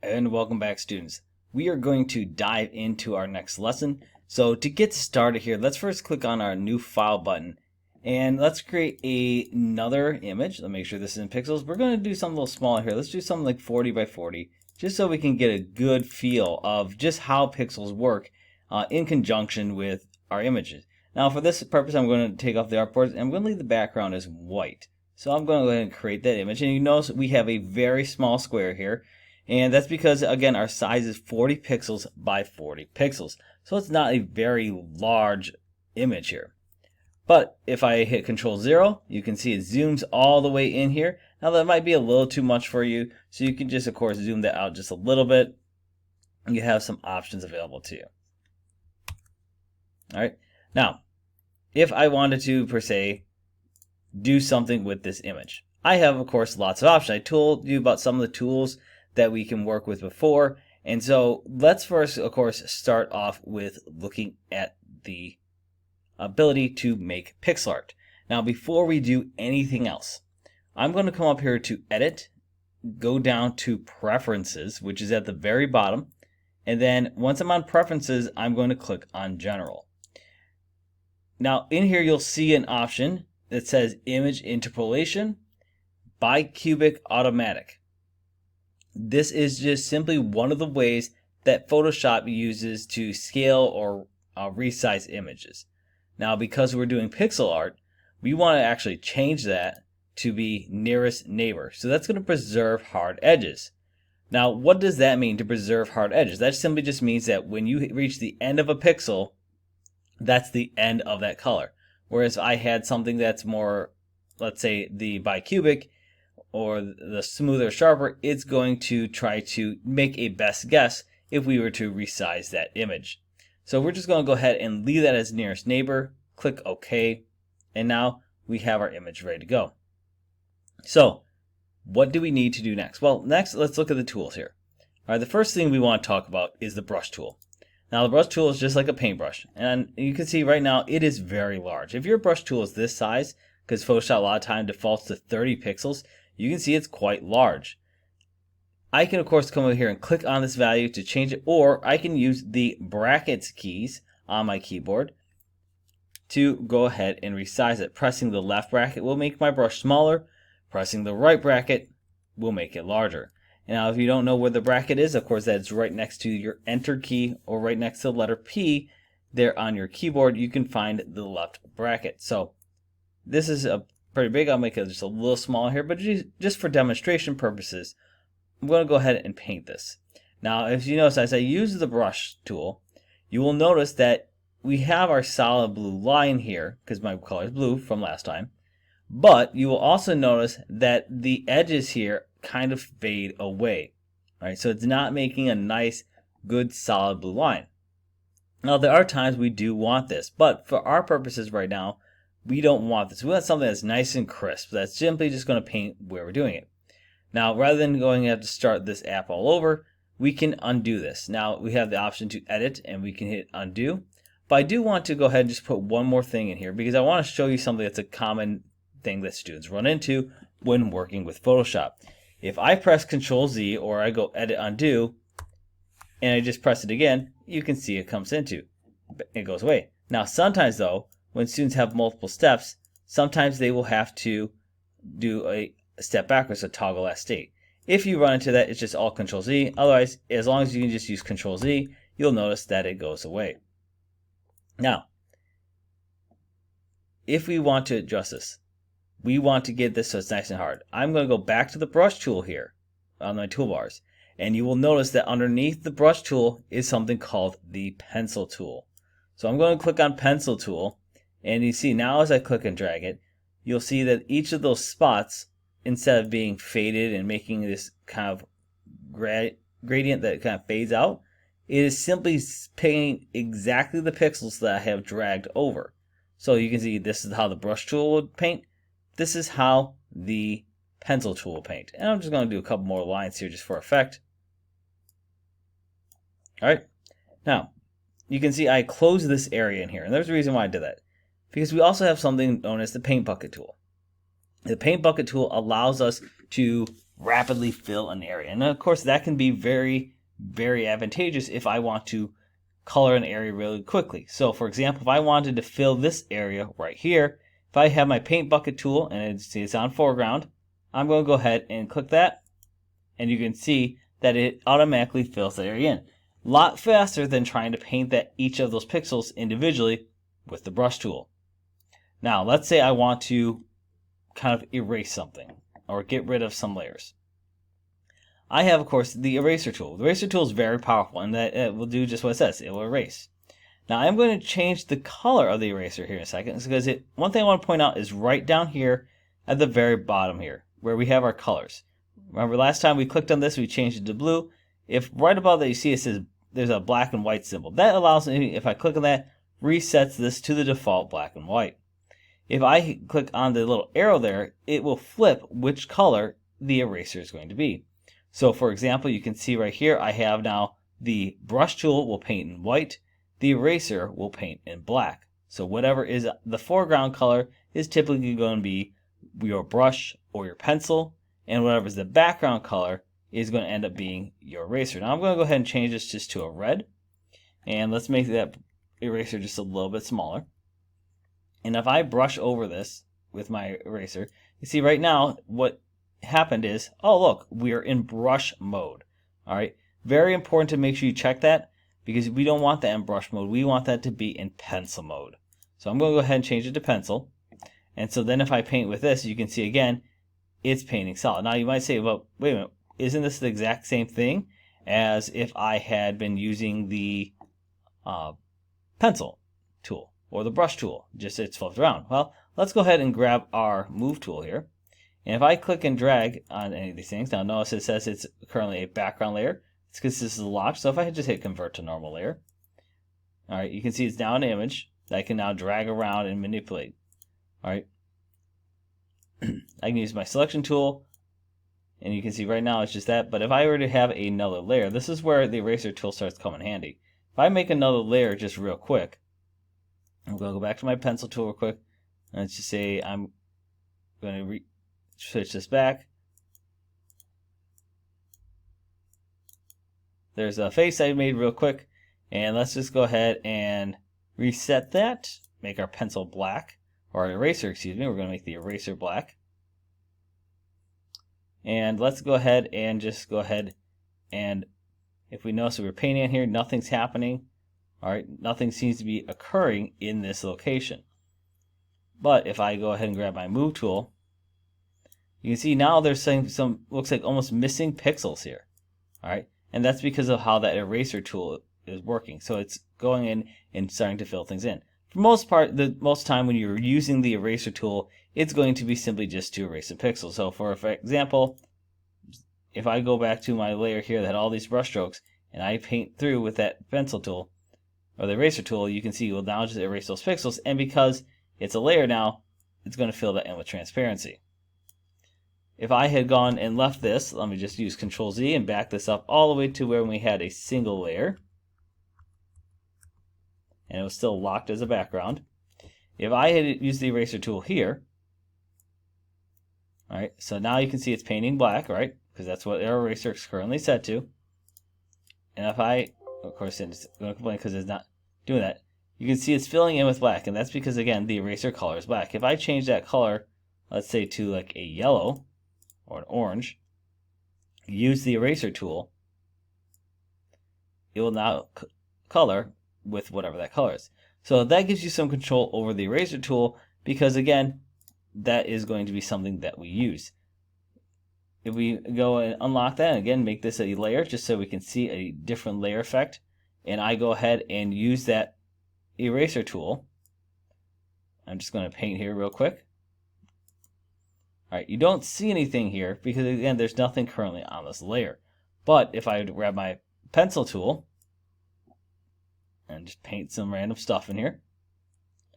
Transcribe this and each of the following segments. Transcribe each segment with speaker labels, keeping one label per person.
Speaker 1: And welcome back, students. We are going to dive into our next lesson. So to get started here, let's first click on our new file button and let's create another image. Let's make sure this is in pixels. We're going to do something a little smaller here. Let's do something like 40 by 40, just so we can get a good feel of just how pixels work in conjunction with our images. Now for this purpose, I'm going to take off the artboard and I'm going to leave the background as white. So I'm going to go ahead and create that image, and you notice we have a very small square here. And that's because, again, our size is 40 pixels by 40 pixels. So it's not a very large image here. But if I hit Control 0, you can see it zooms all the way in here. Now that might be a little too much for you, so you can just, of course, zoom that out just a little bit. And you have some options available to you. All right. Now, if I wanted to, per se, do something with this image, I have, of course, lots of options. I told you about some of the tools that we can work with before. And so let's first, of course, start off with looking at the ability to make pixel art. Now, before we do anything else, I'm going to come up here to Edit, go down to Preferences, which is at the very bottom. And then once I'm on Preferences, I'm going to click on General. Now, in here, you'll see an option that says Image Interpolation, Bicubic Automatic. This is just simply one of the ways that Photoshop uses to scale or resize images. Now, because we're doing pixel art, we want to actually change that to be nearest neighbor. So that's going to preserve hard edges. Now, what does that mean, to preserve hard edges? That simply just means that when you reach the end of a pixel, that's the end of that color. Whereas if I had something that's more, let's say, the bicubic, or the smoother, sharper, it's going to try to make a best guess if we were to resize that image. So we're just going to go ahead and leave that as nearest neighbor, click OK, and now we have our image ready to go. So what do we need to do next? Well, next, let's look at the tools here. All right, the first thing we want to talk about is the brush tool. Now, the brush tool is just like a paintbrush, and you can see right now it is very large. If your brush tool is this size, because Photoshop a lot of time defaults to 30 pixels, you can see it's quite large. I can, of course, come over here and click on this value to change it, or I can use the brackets keys on my keyboard to go ahead and resize it. Pressing the left bracket will make my brush smaller. Pressing the right bracket will make it larger. And now, if you don't know where the bracket is, of course, that's right next to your Enter key or right next to the letter P there on your keyboard. You can find the left bracket. So this is a pretty big. I'll make it just a little smaller here, but just for demonstration purposes, I'm going to go ahead and paint this. Now, if you notice, as I use the brush tool, you will notice that we have our solid blue line here, because my color is blue from last time. But you will also notice that the edges here kind of fade away. All right, so it's not making a nice, good, solid blue line. Now, there are times we do want this, but for our purposes right now, we don't want this. We want something that's nice and crisp. That's simply just going to paint where we're doing it. Now, rather than going to have to start this app all over, we can undo this. Now, we have the option to edit, and we can hit undo. But I do want to go ahead and just put one more thing in here, because I want to show you something that's a common thing that students run into when working with Photoshop. If I press Control Z, or I go edit undo, and I just press it again, you can see it comes into. It goes away. Now, sometimes though, when students have multiple steps, sometimes they will have to do a step backwards, so toggle last state. If you run into that, it's just all Control Z. Otherwise, as long as you can just use Control Z, you'll notice that it goes away. Now, if we want to adjust this, we want to get this so it's nice and hard. I'm going to go back to the brush tool here on my toolbars, and you will notice that underneath the brush tool is something called the pencil tool. So I'm going to click on pencil tool, and you see now as I click and drag it, you'll see that each of those spots, instead of being faded and making this kind of gradient that kind of fades out, it is simply painting exactly the pixels that I have dragged over. So you can see this is how the brush tool would paint. This is how the pencil tool will paint. And I'm just going to do a couple more lines here just for effect. All right. Now, you can see I closed this area in here. And there's a reason why I did that. Because we also have something known as the paint bucket tool. The paint bucket tool allows us to rapidly fill an area. And of course, that can be very, very advantageous if I want to color an area really quickly. So for example, if I wanted to fill this area right here, if I have my paint bucket tool and it's on foreground, I'm going to go ahead and click that, and you can see that it automatically fills the area in. A lot faster than trying to paint each of those pixels individually with the brush tool. Now let's say I want to kind of erase something or get rid of some layers. I have, of course, the eraser tool. The eraser tool is very powerful, and that it will do just what it says. It will erase. Now I'm going to change the color of the eraser here in a second, because one thing I want to point out is right down here at the very bottom here, where we have our colors. Remember last time we clicked on this, we changed it to blue. If right above that you see it says there's a black and white symbol, that allows me, if I click on that, resets this to the default black and white. If I click on the little arrow there, it will flip which color the eraser is going to be. So for example, you can see right here, I have now the brush tool will paint in white, the eraser will paint in black. So whatever is the foreground color is typically going to be your brush or your pencil, and whatever is the background color is going to end up being your eraser. Now I'm going to go ahead and change this just to a red, and let's make that eraser just a little bit smaller. And if I brush over this with my eraser, you see right now what happened is, oh look, we're in brush mode. All right, very important to make sure you check that, because we don't want that in brush mode. We want that to be in pencil mode. So I'm going to go ahead and change it to pencil. And so then if I paint with this, you can see again, it's painting solid. Now you might say, well, wait a minute, isn't this the exact same thing as if I had been using the pencil tool or the brush tool? Just it's flipped around. Well, let's go ahead and grab our move tool here. And if I click and drag on any of these things, now notice it says it's currently a background layer. It's because this is locked. So if I just hit convert to normal layer, all right, you can see it's now an image that I can now drag around and manipulate. All right, I can use my selection tool, and you can see right now it's just that. But if I were to have another layer, this is where the eraser tool starts coming handy. If I make another layer just real quick, I'm going to go back to my pencil tool real quick. And let's just say I'm going to switch this back. There's a face I made real quick, and let's just go ahead and reset that. Make our pencil black, or our eraser, excuse me. We're going to make the eraser black. And let's go ahead and if we notice that we're painting in here, nothing's happening. All right, nothing seems to be occurring in this location. But if I go ahead and grab my move tool, you can see now there's some looks like almost missing pixels here. All right, and that's because of how that eraser tool is working. So it's going in and starting to fill things in. For most part, most time when you're using the eraser tool, it's going to be simply just to erase a pixel. So for example, if I go back to my layer here that had all these brush strokes, and I paint through with that pencil tool or the eraser tool, you can see it will now just erase those pixels. And because it's a layer now, it's going to fill that in with transparency. If I had gone and left this, let me just use Control Z and back this up all the way to where we had a single layer, and it was still locked as a background. If I had used the eraser tool here, all right, so now you can see it's painting black, right? Because that's what our eraser is currently set to. And if I, of course, it's going to complain because it's not doing that. You can see it's filling in with black, and that's because, again, the eraser color is black. If I change that color, let's say to like a yellow or an orange, use the eraser tool, it will now color with whatever that color is. So that gives you some control over the eraser tool, because again, that is going to be something that we use. If we go and unlock that, and again, make this a layer just so we can see a different layer effect, and I go ahead and use that eraser tool, I'm just going to paint here real quick. All right, you don't see anything here because, again, there's nothing currently on this layer. But if I grab my pencil tool and just paint some random stuff in here,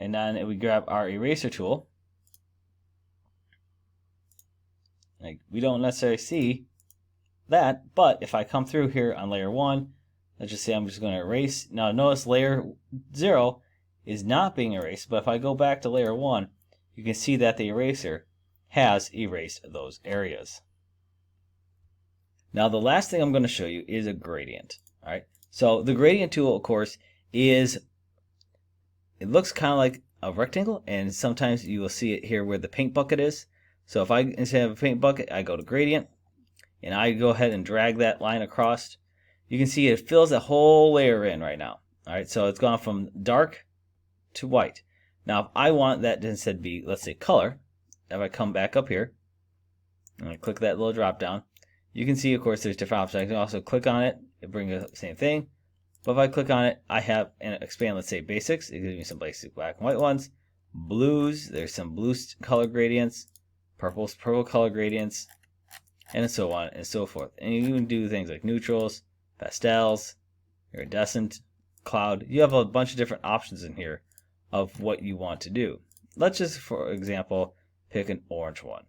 Speaker 1: and then if we grab our eraser tool, like, we don't necessarily see that, but if I come through here on layer 1, let's just say I'm just going to erase. Now notice layer 0 is not being erased, but if I go back to layer 1, you can see that the eraser has erased those areas. Now the last thing I'm going to show you is a gradient. All right. So the gradient tool, of course, it looks kind of like a rectangle, and sometimes you will see it here where the paint bucket is. So if I, instead of a paint bucket, I go to gradient, and I go ahead and drag that line across. You can see it fills that whole layer in right now. All right, so it's gone from dark to white. Now, if I want that to instead be, let's say, color, if I come back up here, and I click that little drop down, you can see, of course, there's different options. I can also click on it, it brings up the same thing. But if I click on it, I have and expand, let's say, basics. It gives me some basic black and white ones. Blues, there's some blue color gradients, purples, purple color gradients, and so on and so forth. And you can do things like neutrals, pastels, iridescent, cloud. You have a bunch of different options in here of what you want to do. Let's just, for example, pick an orange one.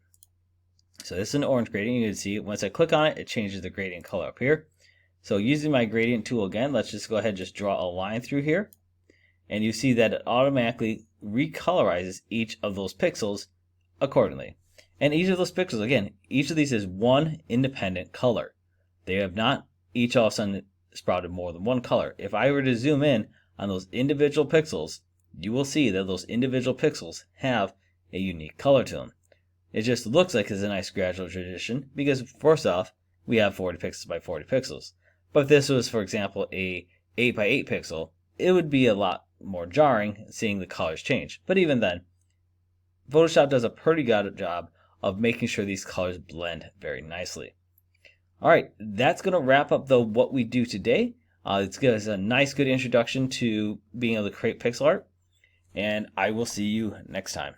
Speaker 1: So this is an orange gradient. You can see once I click on it, it changes the gradient color up here. So using my gradient tool again, let's just go ahead and just draw a line through here. And you see that it automatically recolorizes each of those pixels accordingly. And each of those pixels, again, each of these is one independent color. They have not each all of a sudden sprouted more than one color. If I were to zoom in on those individual pixels, you will see that those individual pixels have a unique color to them. It just looks like it's a nice gradual transition because, first off, we have 40 pixels by 40 pixels. But if this was, for example, a 8 by 8 pixel, it would be a lot more jarring seeing the colors change. But even then, Photoshop does a pretty good job of making sure these colors blend very nicely. All right, that's going to wrap up what we do today. It's given us a nice, good introduction to being able to create pixel art. And I will see you next time.